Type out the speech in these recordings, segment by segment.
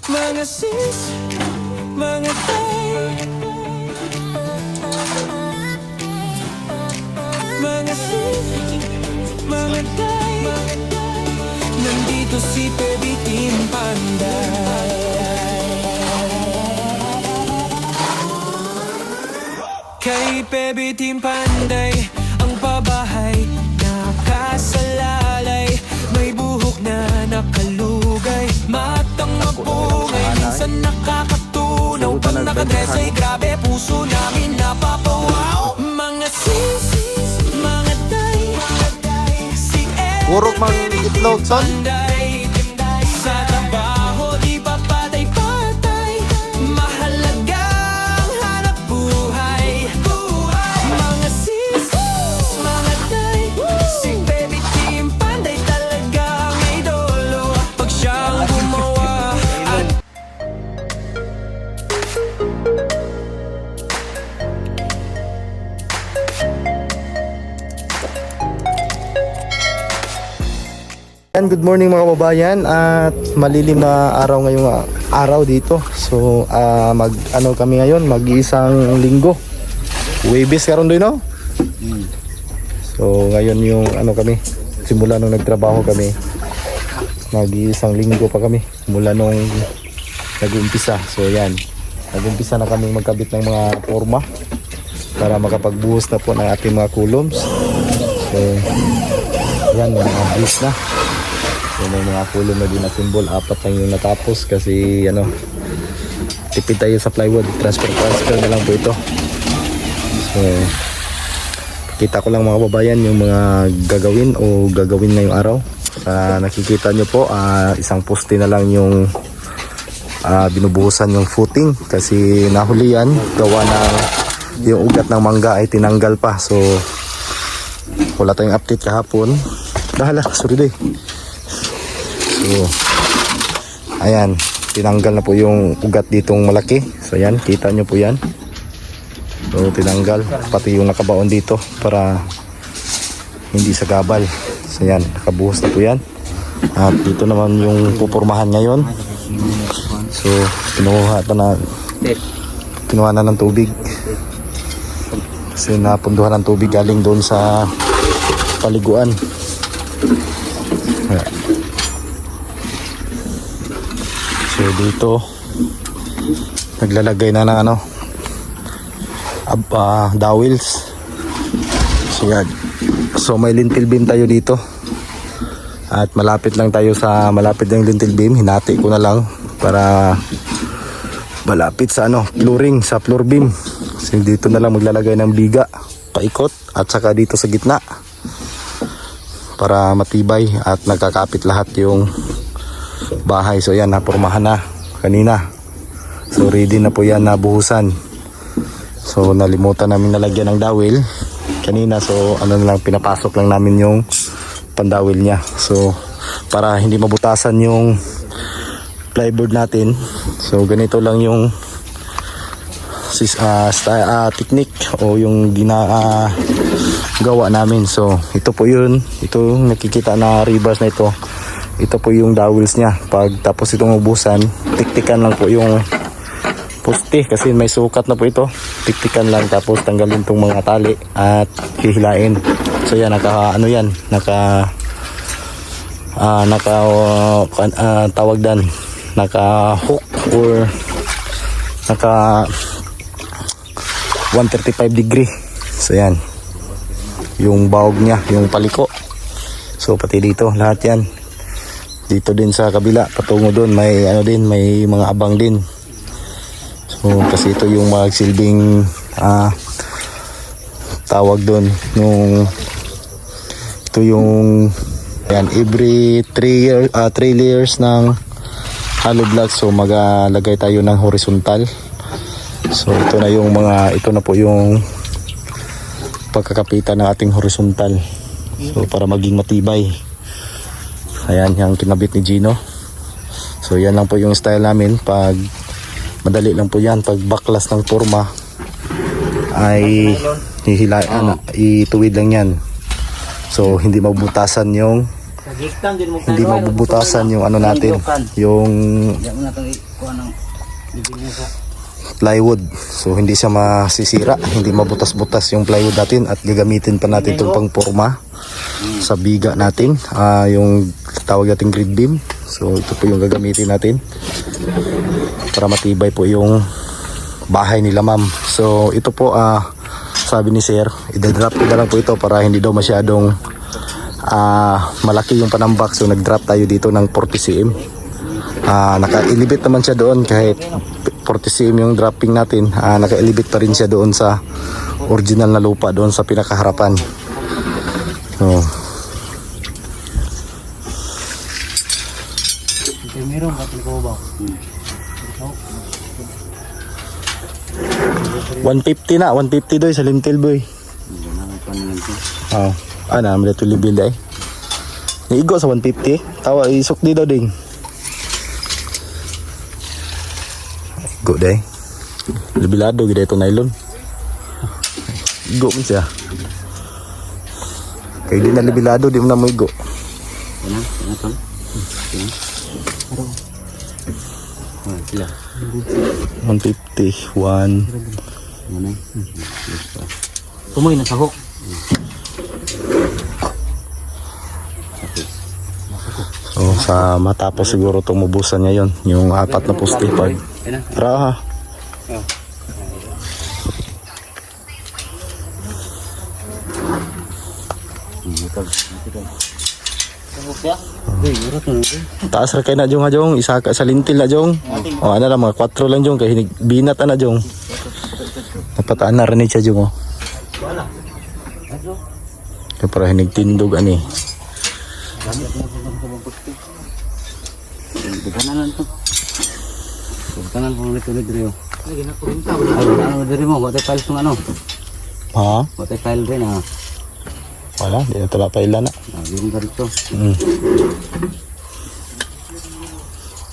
Mga sis, mga tay, mga sis, mga tay, nandito si Baby Team Panday. Kay Baby Team Panday, ang pabahay nakasalalay, may buhok na nakalugay, matang mapungay, minsan nakakatunaw, pag nakadress ay grabe, puso namin napapawaw. Mga sis, mga tay, si Purok mag-itlog, son. Panday, sa trabaho di pa patay-patay, mahalagang hanap buhay. Mga sis, mga tay, si Baby Team Panday talagang idolo, pag siyang gumawa at And good morning mga kababayan, at malilim na araw ngayong araw dito. So kami ngayon, mag-iisang linggo. Huwebes karon doon, no? So ngayon yung kami, simula nung nagtrabaho kami, mag-iisang linggo pa kami mula nung nag-umpisa. So yan, nag-umpisa na kami magkabit ng mga forma para makapagbuhos na po ng ating mga columns. So yan, mga buhos na. So, may mga kulong na din na symbol, 4 lang yung natapos kasi tipid tayo sa plywood, transfer na lang po ito. So kita ko lang mga kababayan yung mga gagawin o gagawin ngayong araw. Nakikita nyo po, isang poste na lang yung binubuhusan yung footing kasi nahuli yan, gawa ng yung ugat ng mangga ay tinanggal pa. So wala tayong update kahapon, sorry day. So, ayan, tinanggal na po yung ugat ditong malaki. So yan, kita nyo po yan. So tinanggal, pati yung nakabaon dito para hindi sa gabal. So yan, nakabuhos na po yan. At dito naman yung pupurmahan ngayon. So kinuha na ng tubig kasi napunduhan ng tubig galing doon sa paliguan. So dito naglalagay na ng dowels. So yan. So may lintel beam tayo dito. At malapit lang tayo sa yung lintel beam. Hinati ko na lang para malapit sa flooring, sa floor beam. So dito na lang maglalagay ng biga paikot at saka dito sa gitna para matibay at nagkakapit lahat yung bahay. So yan, napurmahan na kanina. So ready na po yan nabuhusan. So nalimutan namin nalagyan ng dowel kanina. So na lang, pinapasok lang namin yung pandawil niya. So para hindi mabutasan yung plyboard natin. So ganito lang yung technique o yung gawa namin. So ito po yun, ito nakikita na rebars na ito. Ito po yung dowels niya. Pag tapos itong ubusan, tiktikan lang po yung poste kasi may sukat na po ito. Tiktikan lang tapos tanggalin tong mga tali at hihilain. So yan, tawag dan, naka hook or naka 135 degree. So yan, yung bahog niya, yung paliko. So pati dito lahat yan. Dito din sa kabila patungo doon may may mga abang din. So kasi ito yung magsilbing tawag doon ito yung yan, every 3 layers ng hollow block. So maglagay tayo ng horizontal. So ito na po yung pagkakapitan ng ating horizontal. So para maging matibay. Ayan, yung kinabit ni Gino. So yan lang po yung style namin. Pag madali lang po yan, pag baklas ng forma ay ituwid lang yan. So hindi mabutasan yung Higtan din mo hindi mabubutasan yung ano natin, yung Diyan mo na itong ikuha ng bibili sa plywood. So hindi siya masisira, hindi mabutas-butas yung plywood natin at gagamitin pa natin itong pangporma sa biga natin, yung tawag nating grid beam. So ito po yung gagamitin natin para matibay po yung bahay nila ma'am. So ito po sabi ni sir, i-drop ko na lang po ito para hindi daw masyadong malaki yung panambak. So nag-drop tayo dito ng 40 cm. Naka-elevate naman siya doon kahit 40 cm yung dropping natin. Naka-elevate pa rin siya doon sa original na lupa doon sa pinakaharapan. So, meron batin ko ba? 150 na, 150 doy sa lintel boy. Oh, naman dito libil ay. Niigo sa 150. Tawa isok di daw ding. Igo day. Libilado gid ito nylon. Igo mo siya. Kaya di na libilado, di mo na mo igo. Yan tol. Sila. 150, 1. Ano? Tumoy na sahok. So sa matapos siguro tumubusan niya yon yung 4 na poste pag raha. Taas ra kay na jong ha jong, isa ka sa lintil na jong. O ano lang mga 4 lang jong kay hinig binat na jong. Napataan na rin siya jong. Kaya para hinig tindog ani. Bukanan to. Bukanan po ulit dito. Lagi na ko rinta. Ano diri mo, wala files ng ano? Ha? Wala file din ah. Wala, di na tala paila na. Din ka dito.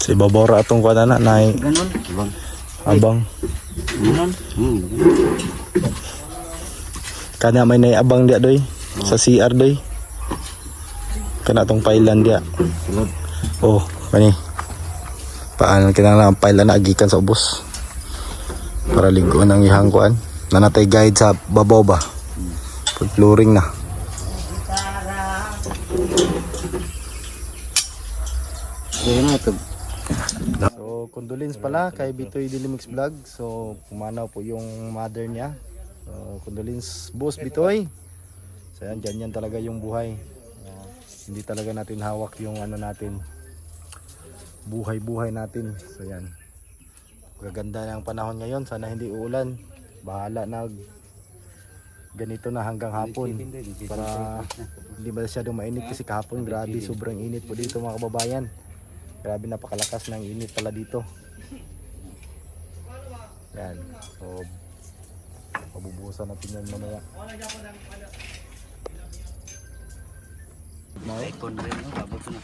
Si babora atong kuha na nay Ganon. abang. Ganon. Kana may nay abang dia doy sa CR doy. Kana tong pailan dia. Sulod. Oh, kani. Paano kinahanglan ang pailan na agikan sa ubos. Para ligoon ang ihang kuan. Nanatay guide sa babaw ba. Pag flooring na. Ganon ito. So, condolence pala kay Bitoy Dilimix Vlog. So, pumanaw po yung mother niya. So, condolence boss Bitoy. So, yan talaga yung buhay. Hindi talaga natin hawak yung ano natin. Buhay natin. So, yan. Gaganda ng panahon ngayon. Sana hindi uulan. Bahala na ganito na hanggang hapon. Para hindi masyadong mainit kasi kahapon grabe. Sobrang init po dito mga kababayan. Grabe napakalakas ng init pala dito. Yan. So, pabubuhusan natin yan mamaya. Icon rin, no? Babot na.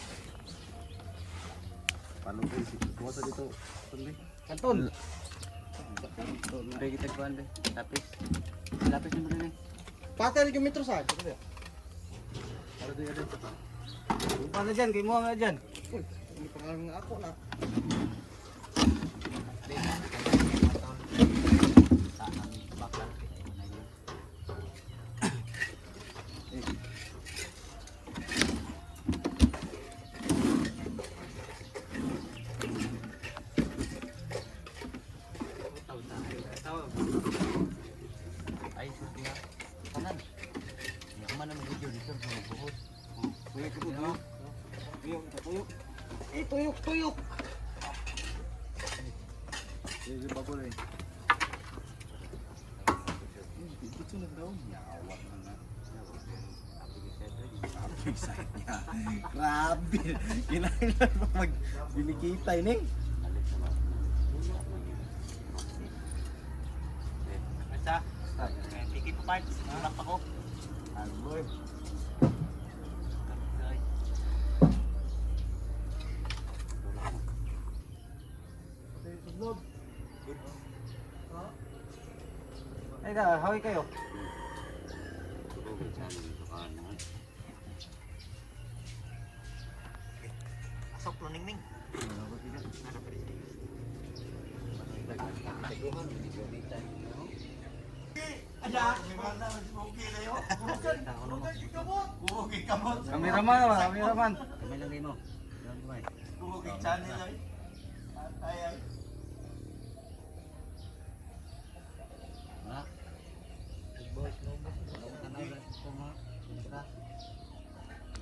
Paano po si Kuwasa dito? Kanton. Mari kita kuan deh. Lapis. Lapis ni mana ni? Patay yung metro sa akin. Lupa na dyan, kay mo nga dyan. Hindi pa nga ako na. Ay, suti na. Kanan. Yang mana mag-video dito sa buhos. Tuyok ko na. Tuyok, tuyok. Tuyok. Sige, babol eh. Dito na daw. Awak na nga. Grabe. Kinailan mo magbinikita ini. Basta, ticket parts, tulak ako. Agoy. Ay ka, hawi kayo. Sakto ning. Anak pa rin. Teguhan, hindi ko dita. Kameraman naman, kameraman. Kamay lang mo. Doon kamay. Bukig channel ay. Ay. Na. Boys, no boss. Kanay lang ko mo. Tara.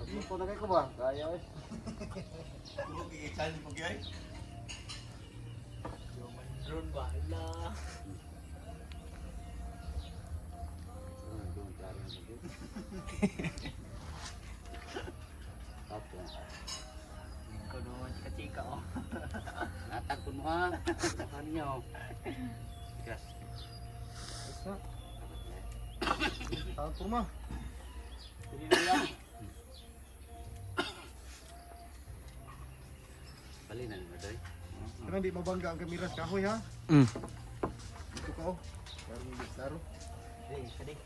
Luto na kayo ba? Kaya eh. Bukig channel po kayo. Drone ba? Ala. Doon klaro na dito. Opo. Ikaw naman chika-chika oh. Natagpon mo ha. Ano niya oh. Gas. Tahan kurma. Hindi na yan. Bali na ni Madoy. Kaya di mabangga ang kamera sa kahoy ha. Mm. Dito ka oh. Laro. Sadik.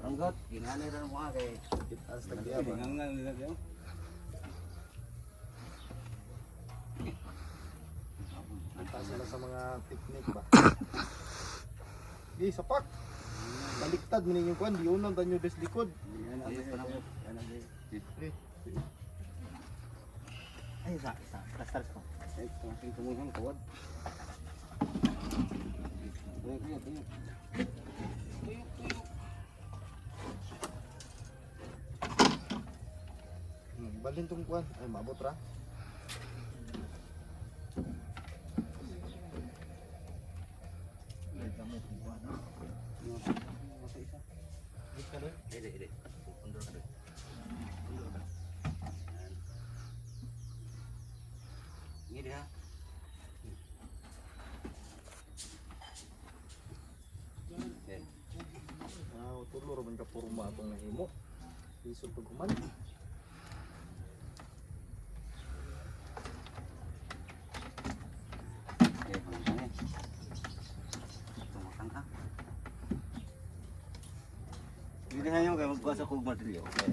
Ranggot, ginani rin mo kay Alas tagdiya ba? Tasa na sa mga teknik ba? Di, sapak. Baliktad mo ninyong kuhan. Di unang tanyo des likod. Ay, isa. Start ko. Ay, tumasing tumuhang kawad. Tuyok. Balin tong kuhan. Ay, maabot ra. Hindi. Pundur ka doon. Ini dia. Okay. Tulor man ka purma atong nahimo. Isod pag human. Okay, pangkangin. Tumakan ka. Hindi na yung kayo magbukas ako magmadrilyo. Okay.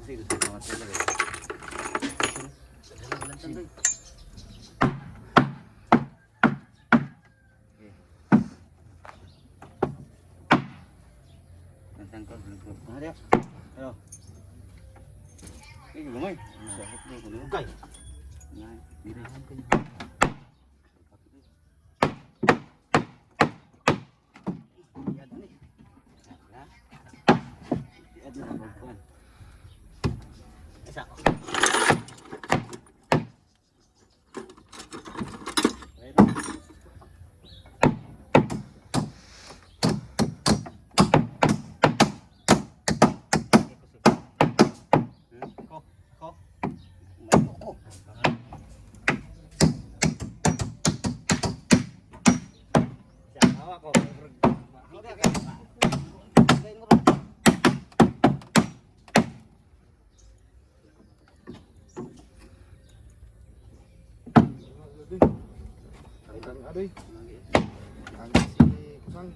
Kasi gusto ko matulog eh. Dalang sandoy. Okay. Nantang ko. Ano dia? Ayo. Ini gumay. Sakit mo ko. Okay. Nah, dirahan ko niya. Ang adoy. Ang si kusang.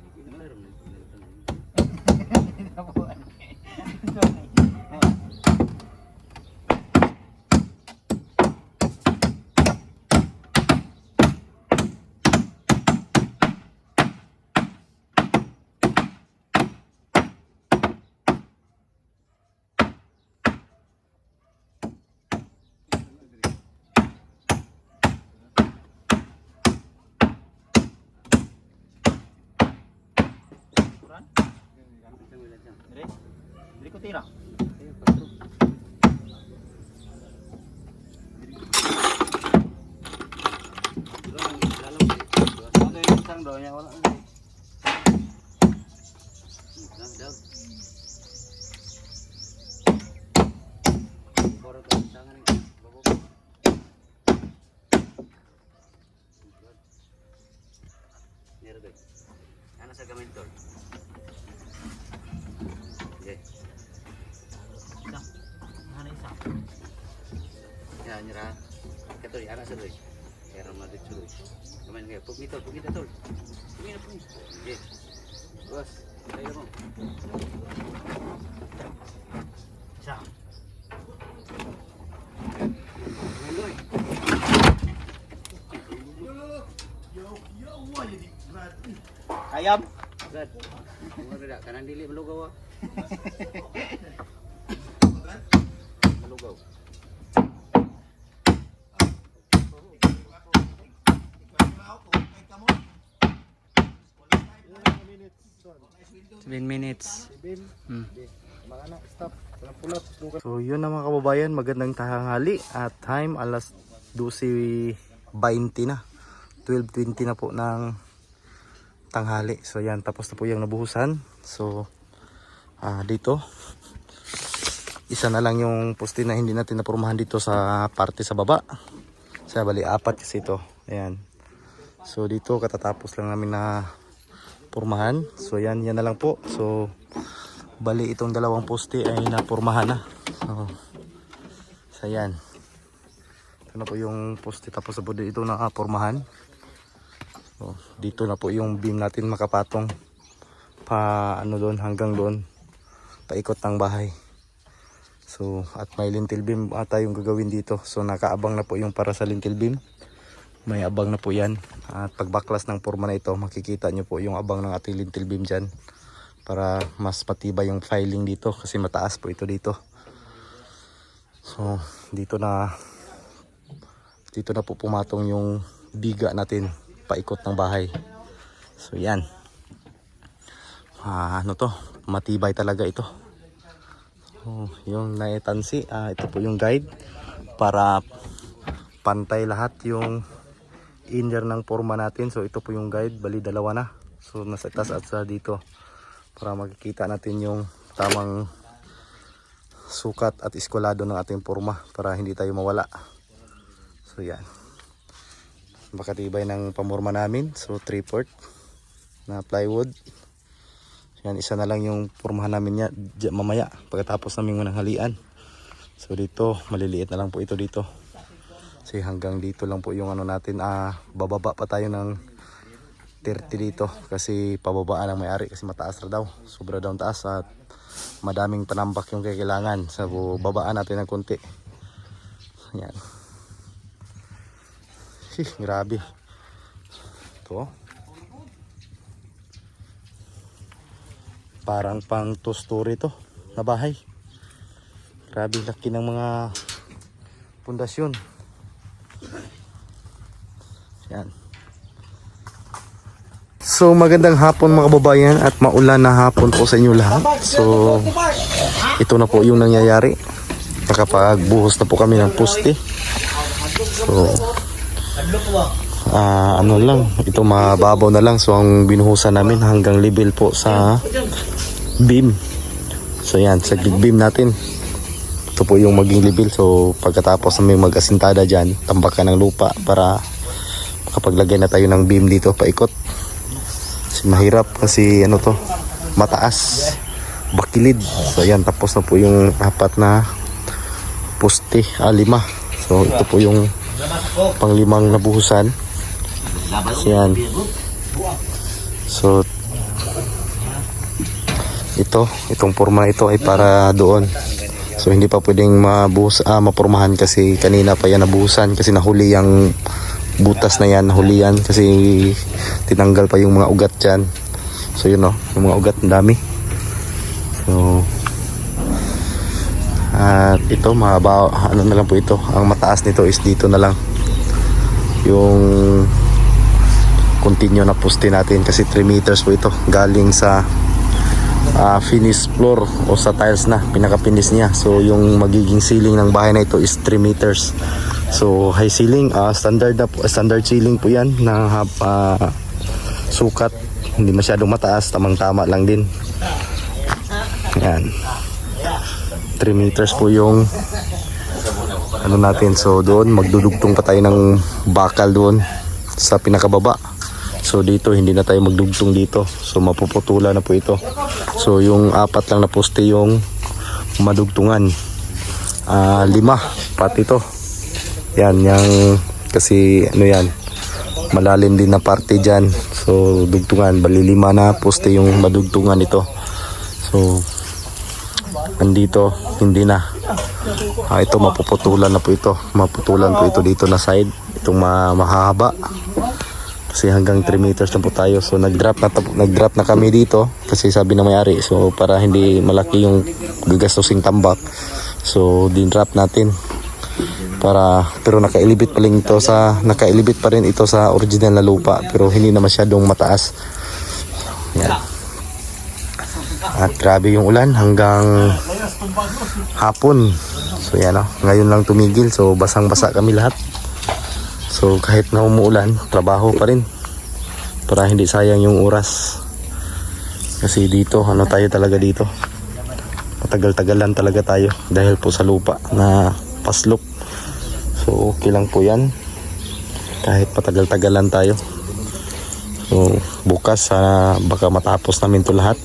Beri ko tira. Ano sa gamit tol? Okay. Ya, nyerah. Katoy, anak sa doy. Kaya Madrid suloy. Kamain nga, pugni tol. Pugni na tol. Pugni. Okay. Bos. Ayam. Kanan dili malugaw ah. Malugaw. Minutes. So yun na mga kababayan, magandang tanghali at time alas 12:20 na. 12:20 na po ng tanghali. So yan, tapos na po yung nabuhusan. So dito isa na lang yung poste na hindi natin napurmahan dito sa parte sa baba. Sa bali 4 kasi ito. Ayan. So dito katatapos lang namin na purmahan. So yan na lang po. So bali itong dalawang poste ay napurmahan na. So yan. Ito na po yung poste tapos na po dito na purmahan. So dito na po yung beam natin makapatong pa ano doon hanggang doon paikot ng bahay. So at may lintel beam ata yung gagawin dito. So nakaabang na po yung para sa lintel beam. May abang na po yan. At pagbaklas ng forma na ito, makikita nyo po yung abang ng ating lintel beam dyan. Para mas matibay yung filing dito kasi mataas po ito dito. So dito na po pumatong yung biga natin paikot ng bahay. So yan. Ano to? Matibay talaga ito. So, yung naitansi, ito po yung guide para pantay lahat yung inner ng forma natin. So ito po yung guide, bali dalawa na. So nasa taas at sa dito para makikita natin yung tamang sukat at iskulado ng ating forma para hindi tayo mawala. So yan. Makatibay ng pamorma namin. So 3/4 na plywood. Yan, isa na lang yung formahan namin niya mamaya pagkatapos namin ng halian. So dito maliliit na lang po ito dito. Kasi hanggang dito lang po yung ano natin, bababa pa tayo ng 30 dito kasi pababaan ang may-ari kasi mataas na daw, sobra daw taas at madaming panambak yung kailangan. So babaan natin ng konti. Yan. Grabe. Ito. Parang pang 2-story to na bahay. Grabe laki ng mga pundasyon. Yan. So magandang hapon mga kababayan at maulan na hapon po sa inyo lahat. So ito na po yung nangyayari. Nakapagbuhos na po kami ng poste. So ano lang, ito mababaw na lang. So ang binuhusan namin hanggang level po sa beam. So yan, sa beam natin. Ito po yung maging level. So pagkatapos namin mag-asintada dyan, tambakan ng lupa para makapaglagay na tayo ng beam dito paikot. Kasi mahirap kasi ano to, mataas, bakilid. So ayan, tapos na po yung 4 na poste, 5. So ito po yung pang-5 nabuhusan. So yan. So itong forma ito ay para doon. So hindi pa pwedeng mapurmahan kasi kanina pa yan nabuhusan kasi nahuli yung butas na yan, nahuli yan kasi tinanggal pa yung mga ugat dyan. So yun yung mga ugat ang dami. So at ito mahaba, ano na lang po ito, ang mataas nito is dito na lang yung continue na poste natin kasi 3 meters po ito galing sa finish floor o sa tiles na pinaka-finish niya. So yung magiging ceiling ng bahay na ito is 3 meters. So high ceiling, standard ceiling po yan na sukat, hindi masyadong mataas, tamang-tama lang din. Yan. 3 meters po yung ano natin. So doon magdudugtong pa tayo ng bakal doon sa pinakababa. So dito hindi na tayo magdugtong dito. So mapuputula na po ito. So yung 4 lang na poste yung madugtungan. 5 pati ito. Yan, yung kasi ano yan, malalim din na parte dyan. So dugtungan, bali 5 na poste yung madugtungan ito. So andito hindi na. Ito mapuputulan na po ito. Maputulan po ito dito na side. Itong mahaba. Kasi hanggang 3 meters na po tayo. So nag-drop na kami dito kasi sabi ng may-ari. So para hindi malaki yung gagastusing tambak. So din-drop natin. Pero nakailibit pa rin ito sa original na lupa, pero hindi na masyadong mataas. Yan. At grabe yung ulan hanggang hapon. So yan, ngayon lang tumigil. So basang-basa kami lahat. So kahit na umuulan, trabaho pa rin para hindi sayang yung oras. Kasi dito, tayo talaga dito. Matagal-tagalan talaga tayo dahil po sa lupa na paslop. So okay lang po yan kahit patagal-tagalan tayo. So bukas baka matapos namin to lahat.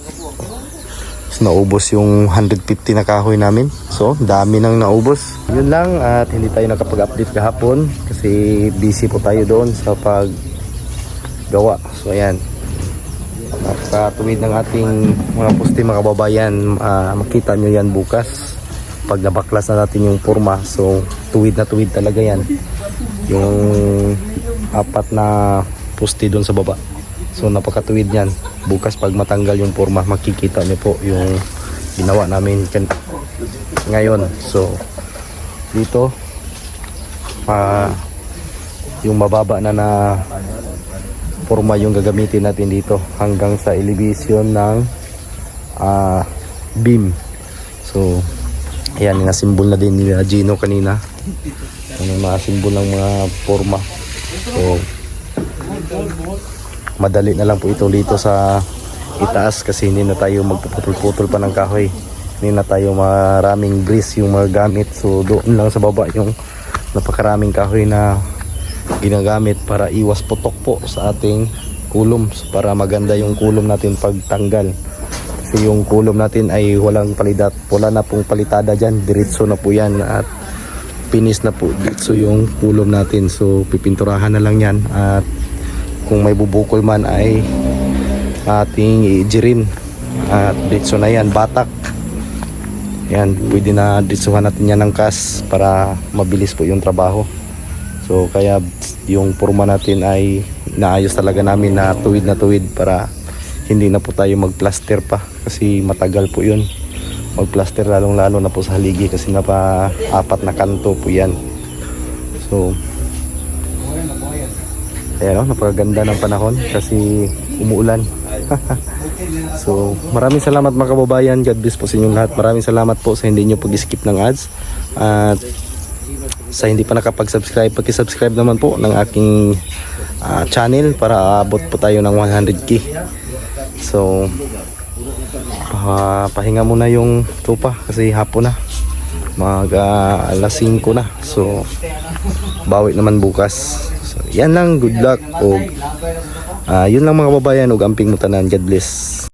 So, naubos yung 150 na kahoy namin. So dami nang naubos. Yun lang, at hindi tayo nakapag-update kahapon kasi busy po tayo doon sa paggawa. So ayan, sa tuwid ng ating mga poste mga kababayan, makita nyo yan bukas pag nabaklas na natin yung forma. So tuwid na tuwid talaga yan, yung 4 na poste doon sa baba. So napakatuwid yan. Bukas pag matanggal yung forma, makikita nyo po yung ginawa namin ngayon. So dito yung mababa na forma yung gagamitin natin dito hanggang sa elevation ng beam. So ayan, mga simbol na din ni Gino kanina. Yung mga simbol ng mga forma. So madali na lang po ito dito sa itaas kasi hindi na tayo magpuputol-putol pa ng kahoy. Hindi na tayo maraming grease yung mga gamit. So doon lang sa baba yung napakaraming kahoy na ginagamit para iwas putok po sa ating kulom. So, para maganda yung kulom natin pagtanggal. Kasi yung kulom natin ay wala na pong palitada dyan. Diretso na po yan at finish na po. So yung kulom natin, so pipinturahan na lang yan. At kung may bubukol man ay ating i-jirin. At diretso na yan, batak. Yan, pwede na diretsuhan natin yan ng kas para mabilis po yung trabaho. So kaya yung forma natin ay naayos talaga namin na tuwid para hindi na po tayo magplaster pa kasi matagal po yun magplaster, lalong-lalo na po sa haligi kasi 4 na kanto po yan. So ayan, napakaganda ng panahon kasi umuulan. So maraming salamat mga kababayan. God bless po sa inyong lahat. Maraming salamat po sa hindi nyo pag-skip ng ads. At sa hindi pa nakapag-subscribe, paki-subscribe naman po ng aking channel para aabot po tayo ng 100k. So pahinga muna yung tropa kasi hapon na, alas 5 na. So bawi naman bukas. So yan lang, good luck o yun lang mga kababayan, ug amping mo tanan. God bless.